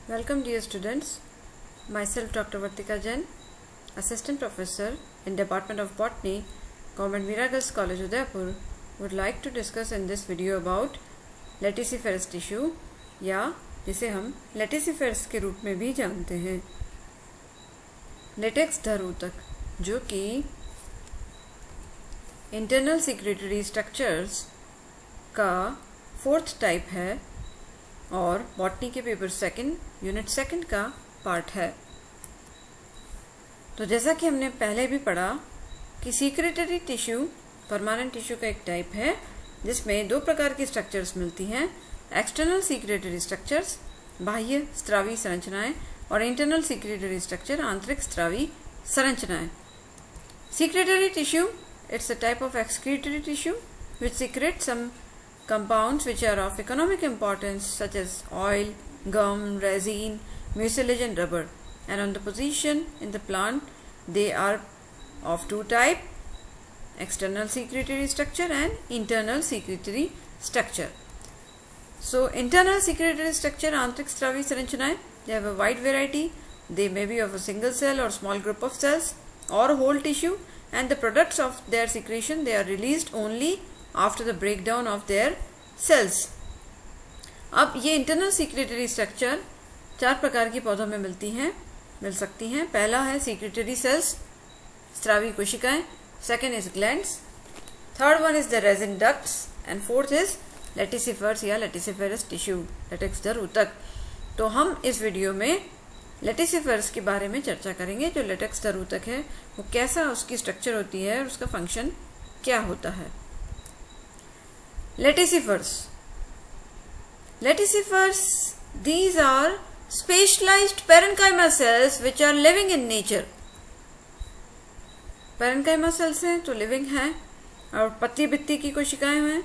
Welcome dear students, myself Dr. Vartika Jain, Assistant Professor in Department of Botany, Government Mira Girls College Udaipur, would like to discuss in this video about lenticephorous tissue या जिसे हम lenticephorous के रूप में भी जानते हैं। Latex धर ऊतक जो कि इंटरनल सिक्रेटरी स्ट्रक्चर्स का फोर्थ टाइप है और बॉटनी के पेपर सेकंड यूनिट सेकंड का पार्ट है। तो जैसा कि हमने पहले भी पढ़ा कि सीक्रेटरी टिश्यू परमानेंट टिश्यू का एक टाइप है जिसमें दो प्रकार की स्ट्रक्चर्स मिलती हैं, एक्सटर्नल सीक्रेटरी स्ट्रक्चर्स बाह्य स्त्रावी संरचनाएं और इंटरनल सीक्रेटरी स्ट्रक्चर आंतरिक स्त्रावी संरचनाएं। Secretory tissue it's a type of excretory tissue which secretes some compounds which are of economic importance such as oil, gum, resin, mucilage and rubber, and on the position in the plant they are of two types, external secretory structure and internal secretory structure. So internal secretory structure आंतरिक स्त्रावी संरचनाएं, they have a wide variety. They may be of a single cell or small group of cells or whole tissue, and the products of their secretion they are released only after the breakdown of their cells. अब ये internal secretory structure चार प्रकार की पौधों में मिल सकती हैं। पहला है सीक्रेटरी सेल्स स्त्रावी कोशिकाएं, second is glands, third one is the resin ducts and fourth is laticifers या लेटिसिफेरस टिश्यू लेटेक्स धर ऊतक। तो हम इस वीडियो में लेटिसिफर्स के बारे में चर्चा करेंगे। जो लेटेक्स धर ऊतक है वो कैसा उसकी स्ट्रक्चर होती है और उसका फंक्शन क्या होता है। Leticifers, these are specialized parenchyma cells which are living in nature. parenchyma cells हैं तो लिविंग हैं और पत्ती भित्ती की कोशिकाएं हैं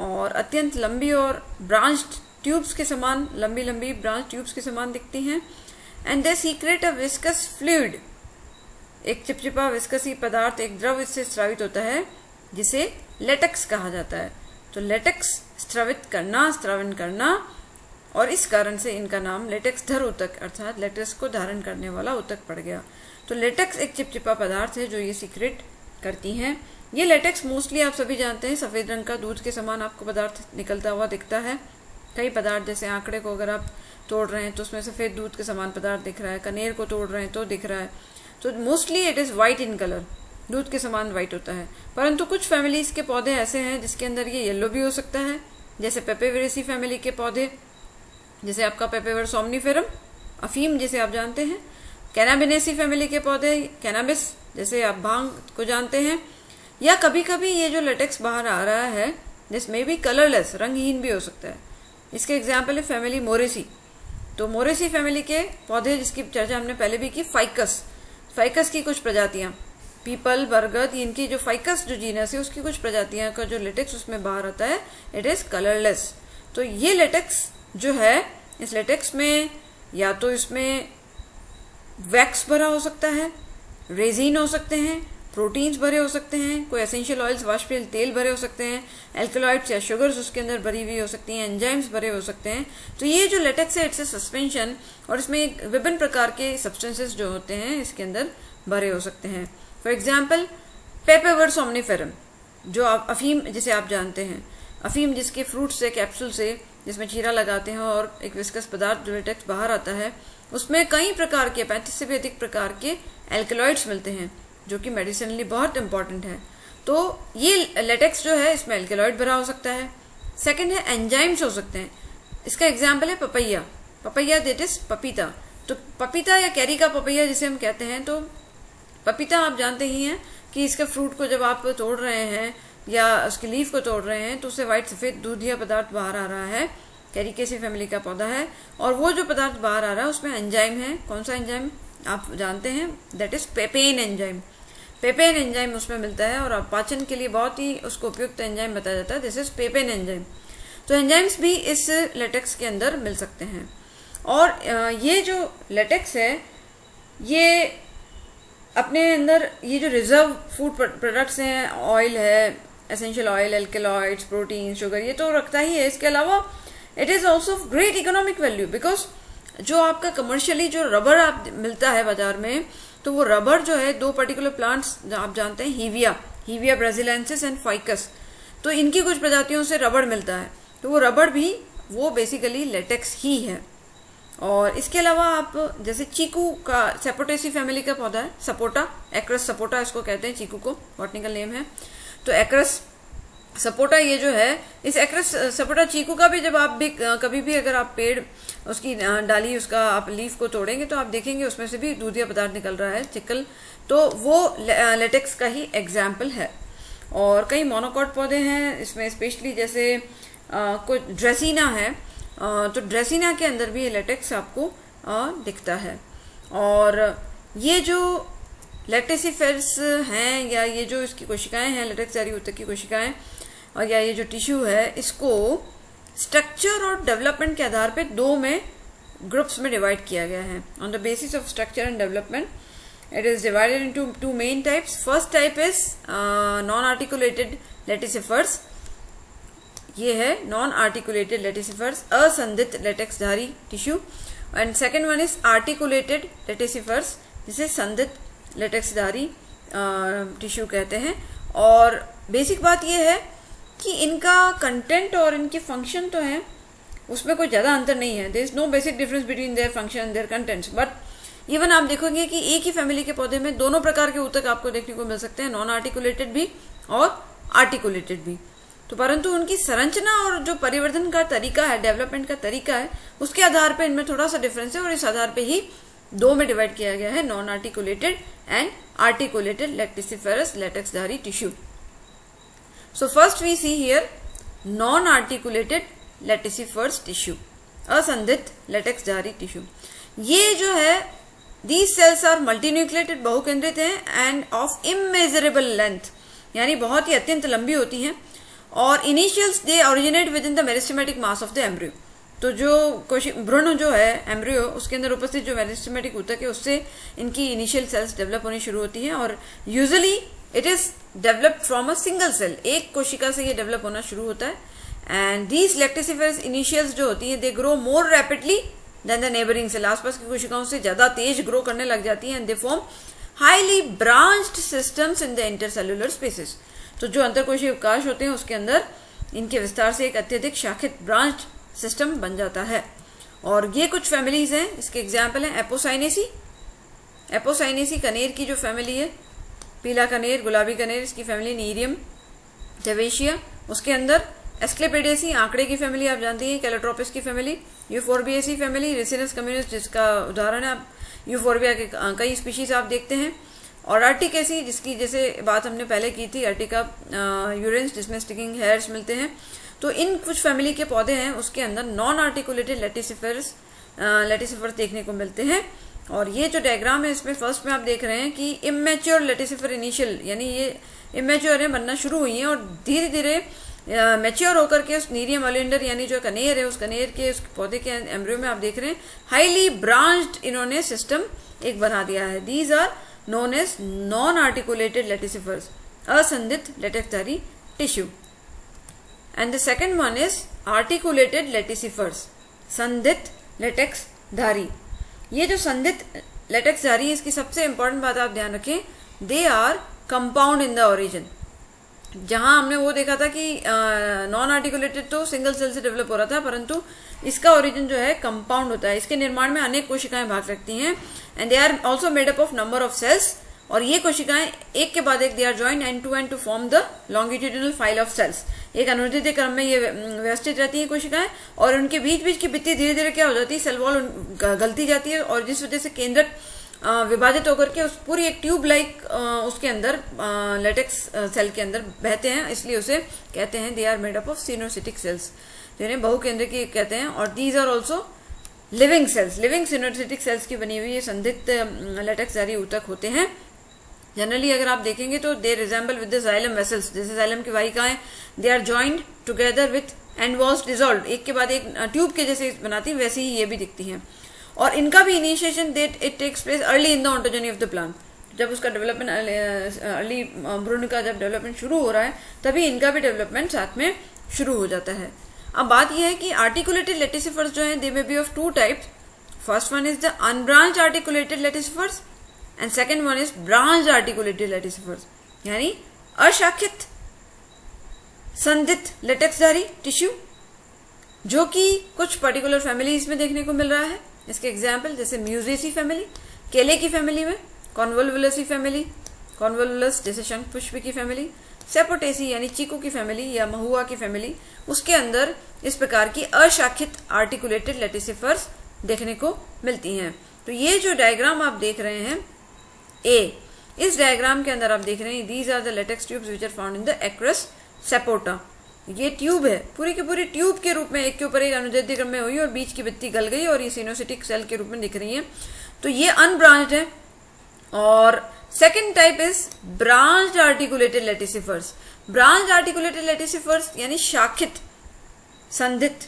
और अत्यंत लंबी और ब्रांच्ड ट्यूब्स के समान लंबी ब्रांच ट्यूब्स के समान दिखती हैं। And they secret a viscous fluid, एक चिपचिपा विस्कसी पदार्थ एक द्रव इससे स्रावित होता है जिसे लेटेक्स कहा जाता है। तो लेटेक्स स्रावन करना और इस कारण से इनका नाम लेटेक्स धर ऊतक अर्थात लेटेक्स को धारण करने वाला ऊतक पड़ गया। तो लेटेक्स एक चिपचिपा पदार्थ है जो ये सीक्रेट करती हैं। ये लेटेक्स मोस्टली आप सभी जानते हैं सफ़ेद रंग का दूध के समान आपको पदार्थ निकलता हुआ दिखता है। कई पदार्थ जैसे आंकड़े को अगर आप तोड़ रहे हैं तो उसमें सफ़ेद दूध के समान पदार्थ दिख रहा है, कनेर को तोड़ रहे हैं तो दिख रहा है। तो mostly it is white in colour, दूध के समान वाइट होता है। परंतु कुछ फैमिलीज के पौधे ऐसे हैं जिसके अंदर ये येलो भी हो सकता है, जैसे पेपेवेरेसी फैमिली के पौधे, जैसे आपका पेपेवर सोमनीफेरम अफीम जिसे आप जानते हैं, कैनाबिनेसी फैमिली के पौधे कैनाबिस जैसे आप भांग को जानते हैं, या कभी कभी ये जो लेटेक्स बाहर आ रहा है दिस में भी कलरलेस रंगहीन भी हो सकता है। इसके एग्जाम्पल है फैमिली मोरेसी। तो मोरेसी फैमिली के पौधे जिसकी चर्चा हमने पहले भी की, फाइकस की कुछ प्रजातियां, पीपल बरगद, इनकी जो फाइकस जो जीनस है उसकी कुछ प्रजातियां का जो लेटेक्स उसमें बाहर आता है इट इज कलरलेस। तो ये लेटेक्स जो है इस लेटेक्स में या तो इसमें वैक्स भरा हो सकता है, रेजिन हो सकते हैं, प्रोटीन्स भरे हो सकते हैं, कोई एसेंशियल ऑयल्स वाष्पशील तेल भरे हो सकते हैं, एल्कलॉइड्स या शुगर्स उसके अंदर भरी हुई हो सकती हैं, एंजाइम्स भरे हो सकते हैं। तो ये जो लेटेक्स है इट्स ए सस्पेंशन और इसमें विभिन्न प्रकार के सब्सटेंसेस जो होते हैं इसके अंदर भरे हो सकते हैं। फॉर एग्जाम्पल पेपेवर सोमनीफेरम जो आप अफीम जिसे आप जानते हैं, अफीम जिसके फ्रूट से कैप्सूल से जिसमें चीरा लगाते हैं और एक विस्कस पदार्थ जो लेटेक्स बाहर आता है उसमें कई प्रकार के 35 से भी अधिक प्रकार के एल्कलॉइड्स मिलते हैं जो कि मेडिसिनली बहुत इंपॉर्टेंट है। तो ये लेटेक्स जो है इसमें एल्कलॉइड भरा हो सकता है। सेकेंड है एंजाइम्स हो सकते हैं। इसका एग्जाम्पल है पपैया दैट इज पपीता। तो पपीता या कैरी का पपैया जिसे हम कहते हैं, तो पपीता आप जानते ही हैं कि इसके फ्रूट को जब आप तोड़ रहे हैं या उसकी लीफ को तोड़ रहे हैं तो उससे व्हाइट सफ़ेद दूधिया पदार्थ बाहर आ रहा है। कैरिकेसी फैमिली का पौधा है और वो जो पदार्थ बाहर आ रहा है उसमें एंजाइम है। कौन सा एंजाइम आप जानते हैं, दैट इज पेपेन एंजाइम। पेपेन एंजाइम उसमें मिलता है और पाचन के लिए बहुत ही उसको उपयुक्त एंजाइम बताया जाता है, दिस इज पेपेन एंजाइम। तो एंजाइम्स भी इस लेटेक्स के अंदर मिल सकते हैं। और ये जो लेटेक्स है ये अपने अंदर ये जो रिजर्व फूड प्रोडक्ट्स हैं, ऑयल है, essential oil, alkaloids, protein, sugar, ये तो रखता ही है। इसके अलावा it is also of great economic value because जो आपका कमर्शियली जो रबर आप मिलता है बाजार में, तो वो रबर जो है दो पर्टिकुलर प्लांट्स आप जानते हैं, हीविया ब्राजिलेंसिस एंड फाइकस, तो इनकी कुछ प्रजातियों से रबर मिलता है, तो वो रबर भी वो बेसिकली लेटेक्स ही है। और इसके अलावा आप जैसे चीकू का सेपोटेसी फैमिली का पौधा है, सपोटा, एक्रस सपोटा इसको कहते हैं, चीकू को बॉटनिकल नेम है। तो एक्रस सपोटा ये जो है, इस एक्रस सपोटा चीकू का भी जब आप भी कभी भी अगर आप पेड़ उसकी डाली उसका आप लीफ को तोड़ेंगे तो आप देखेंगे उसमें से भी दूधिया पदार्थ निकल रहा है, चिकल, तो वो लेटेक्स का ही एग्जाम्पल है। और कई मोनोकॉट पौधे हैं इसमें, स्पेशली जैसे कुछ ड्रेसिना है, तो ड्रेसिना के अंदर भी ये लेटेक्स आपको दिखता है। और ये जो लेटेसिफेरस हैं या ये जो इसकी कोशिकाएं हैं, लेटेक्स जारी ऊतक की कोशिकाएं, और या ये जो टिश्यू है, इसको स्ट्रक्चर और डेवलपमेंट के आधार पे दो में ग्रुप्स में डिवाइड किया गया है। On the basis of structure and development it is divided into two main types. First type is non articulated laticifers, ये है नॉन आर्टिकुलेटेड लेटिसिफर्स, असंधित लेटेक्सधारी tissue. And second one is articulated laticifers, जिसे संधित लेटेक्सधारी tissue कहते हैं। और basic बात यह है कि इनका कंटेंट और इनके फंक्शन तो हैं, उसमें कोई ज़्यादा अंतर नहीं है, there is no basic difference between their function and their contents. But even आप देखोगे कि एक ही फैमिली के पौधे में दोनों प्रकार के ऊतक आपको देखने को मिल सकते हैं, नॉन आर्टिकुलेटेड भी और आर्टिकुलेटेड भी। तो परंतु उनकी संरचना और जो परिवर्धन का तरीका है, डेवलपमेंट का तरीका है, उसके आधार पर इनमें थोड़ा सा डिफरेंस है, और इस आधार पर ही दो में डिवाइड किया गया है, non articulated and articulated laticiferous लेटेक्सधारी tissue. So first we see here non-articulated lenticephorus tissue, असंधित लेटेक्सधारी टिश्यू। ये जो है these cells are multinucleated, बहुकेंद्रित हैं, and of immeasurable length, यानी बहुत ही अत्यंत लंबी होती हैं, और initials they originate within the meristematic mass of the embryo। तो जो भ्रूण जो है एम्ब्रियो, उसके अंदर उपस्थित जो मेरिस्टेमेटिक ऊतक है, उससे इनकी इनिशियल सेल्स डेवलप होनी शुरू होती हैं, और usually it is developed from a single cell, एक कोशिका से ये डेवलप होना शुरू होता है। एंड दीज लेक्टिसिफेरस इनिशियल्स जो होती हैं, they grow more rapidly than the neighbouring cell, आसपास की कोशिकाओं से ज्यादा तेज ग्रो करने लग जाती हैं, and they form highly branched systems in the intercellular spaces. तो जो अंतरकोशीय अवकाश होते हैं उसके अंदर इनके विस्तार से एक अत्यधिक शाखित ब्रांच्ड सिस्टम बन जाता है। और ये कुछ फैमिलीज हैं, इसके एग्जाम्पल हैं एपोसाइनेसी, एपोसाइनेसी कनेर की जो फैमिली है, पीला कनेर, गुलाबी कनेर, इसकी फैमिली नीरियम टेवेशिया। उसके अंदर एस्क्लेपिडेसी, आंकड़े की फैमिली आप जानती हैं, कैलोट्रोपिस की family, Euphorbiaceae family, Ricinus communis जिसका उदाहरण है, आप यूफोर्बिया के कई स्पीशीज आप देखते हैं, और अर्टिकेसी जिसकी जैसे बात हमने पहले की थी, अर्टिका यूरेंस जिसमें स्टिकिंग हेयर्स मिलते हैं। तो इन कुछ फैमिली के पौधे हैं उसके अंदर नॉन आर्टिकुलेटेड लेटिसिफेरस देखने को मिलते हैं। और ये जो डायग्राम है इसमें फर्स्ट में आप देख रहे हैं कि इमेच्योर लेटिसिफर इनिशियल, यानी ये इमेच्योर है, बनना शुरू हुई हैं, और धीरे धीरे मैच्योर होकर के उस नीरियम ओलिएंडर यानी जो कनेर है, उस कनेर के उस पौधे के एम्ब्रियो में आप देख रहे हैं हाईली ब्रांच्ड इन्होंने सिस्टम एक बना दिया है। These are known as non articulated laticifers, असंधित लेटेक्सधारी tissue. And the second one is articulated laticifers, संधित लेटेक्सधारी। ये जो संधित लेटेक्सधारी है, इसकी सबसे इंपॉर्टेंट बात आप ध्यान रखें, they are compound in the origin. जहां हमने वो देखा था कि नॉन आर्टिकुलेटेड तो सिंगल सेल से डेवलप हो रहा था, परंतु इसका ओरिजिन जो है कंपाउंड होता है। इसके निर्माण में अनेक कोशिकाएं भाग रखती हैं, and they are also made up of number of cells, और ये कोशिकाएं एक के बाद एक they are joined and to form the longitudinal file of cells. एक अनुदित क्रम में ये व्यवस्थित रहती हैं कोशिकाएं, और उनके बीच बीच की भित्ति धीरे धीरे क्या हो जाती है, सेल वॉल गलती जाती है, और जिस वजह से केंद्रक विभाजित होकर के उस पूरी एक ट्यूब लाइक उसके अंदर लेटेक्स सेल के अंदर बहते हैं, इसलिए उसे कहते हैं they are made up of coenocytic cells, जिन्हें बहुकेंद्र की कहते हैं। और these are also living cells, living coenocytic cells की बनी हुई ये संदिग्ध लेटेक्सधारी ऊतक होते हैं। जनरली अगर आप देखेंगे तो they resemble with the xylem vessels, जैसे जाइलम की वाहिकाएं, they are joined together with end walls dissolve, एक के बाद एक ट्यूब के जैसे बनाती है, वैसे ही ये भी दिखती हैं। और इनका भी initiation that it takes place early in the ontogeny of the plant, जब उसका डेवलपमेंट अर्ली भ्रूण का जब डेवलपमेंट शुरू हो रहा है, तभी इनका भी डेवलपमेंट साथ में शुरू हो जाता है। अब बात यह है कि आर्टिकुलेटेड लेटिसिफर्स जो हैं, they may be of two types. First one is the unbranched articulated laticifers and second one is branched articulated laticifers, यानी अशाखित संधित लेटेक्सधारी टिश्यू, जो कि कुछ पर्टिकुलर फैमिलीज में देखने को मिल रहा है। इसके एग्जाम्पल जैसे म्यूजेसी फैमिली, केले की फैमिली में, कॉन्वोल्वुलसी फैमिली, कॉन्वोल्वुलस जैसे शंख पुष्प की फैमिली, सेपोटेसी यानी चीकू की फैमिली या महुआ की फैमिली, उसके अंदर इस प्रकार की अशाखित आर्टिकुलेटेड लेटिसिफर्स देखने को मिलती हैं। तो ये जो डायग्राम आप देख रहे हैं इस डायग्राम के अंदर आप देख रहे हैं these are the latex tubes which are found in the एक्वस सेपोटा। ये ट्यूब है, पूरी की पूरी ट्यूब के रूप में एक के ऊपर एक अनुदैर्ध्य क्रम में हुई और बीच की भित्ति गल गई और ये सिनोसिटिक सेल के रूप में दिख रही है। तो ये अनब्रांच्ड है। और second type is branched articulated laticifers. Branched articulated laticifers यानी शाखित संधित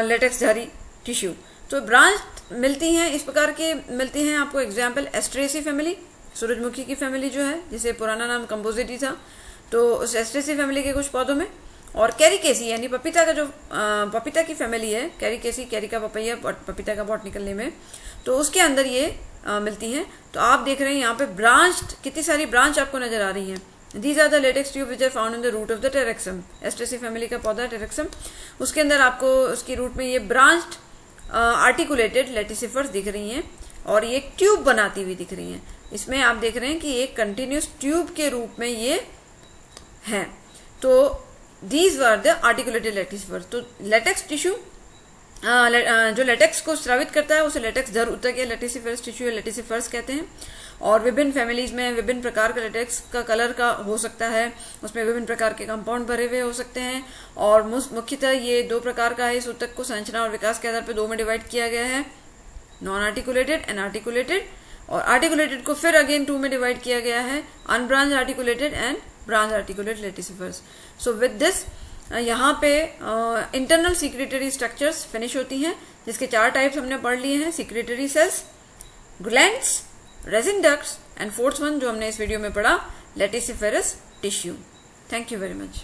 लेटेक्सधारी टिश्यू। तो ब्रांच मिलती हैं इस प्रकार के मिलती हैं आपको एग्जाम्पल एस्ट्रेसी फैमिली, सूरजमुखी की फैमिली जो है जिसे पुराना नाम कंपोजिटी था, तो उस एस्ट्रेसी फैमिली के कुछ पौधों में, और कैरिकेसी यानी पपीता का जो पपीता की फैमिली है, कैरिकेसी, कैरी का पपैया, पपीता का बॉटनिकल नेम है, तो उसके अंदर ये मिलती हैं। तो आप देख रहे हैं यहाँ पे ब्रांच्ड कितनी सारी ब्रांच आपको नजर आ रही हैं। These are the latex tube which are found in the root of the taraxacum. Asteraceae family का पौधा टेरेक्सम, उसके अंदर आपको उसकी रूट में ये ब्रांच्ड आर्टिकुलेटेड लेटिसिफर्स दिख रही हैं और ये ट्यूब बनाती हुई दिख रही हैं। इसमें आप देख रहे हैं कि एक कंटिन्यूस ट्यूब के रूप में ये है। तो दीज वर द आर्टिकुलेटेड लेटिसिफर्स। तो लेटेक्स टिश्यू जो लेटेक्स को स्रावित करता है उसे लेटेक्स धर ऊतक या लेटिसिफरस टिश्यू या लेटिसिफर्स कहते हैं। और विभिन्न फैमिलीज में विभिन्न प्रकार का लेटेक्स का कलर का हो सकता है, उसमें विभिन्न प्रकार के कंपाउंड भरे हुए हो सकते हैं। और मुख्यतः ये दो प्रकार का है। इस ऊतक को संरचना और विकास के आधार पर दो में डिवाइड किया गया है, नॉन आर्टिकुलेटेड एंड आर्टिकुलेटेड। और आर्टिकुलेटेड को फिर अगेन टू में डिवाइड किया गया है, unbranched articulated and branch articulated laticifers. So with this यहाँ पे इंटरनल सीक्रेटरी स्ट्रक्चर्स फिनिश होती हैं, जिसके 4 टाइप्स हमने पढ़ लिए हैं, secretory cells, glands, resin ducts and fourth one जो हमने इस वीडियो में पढ़ा, laticiferous tissue. Thank you very much.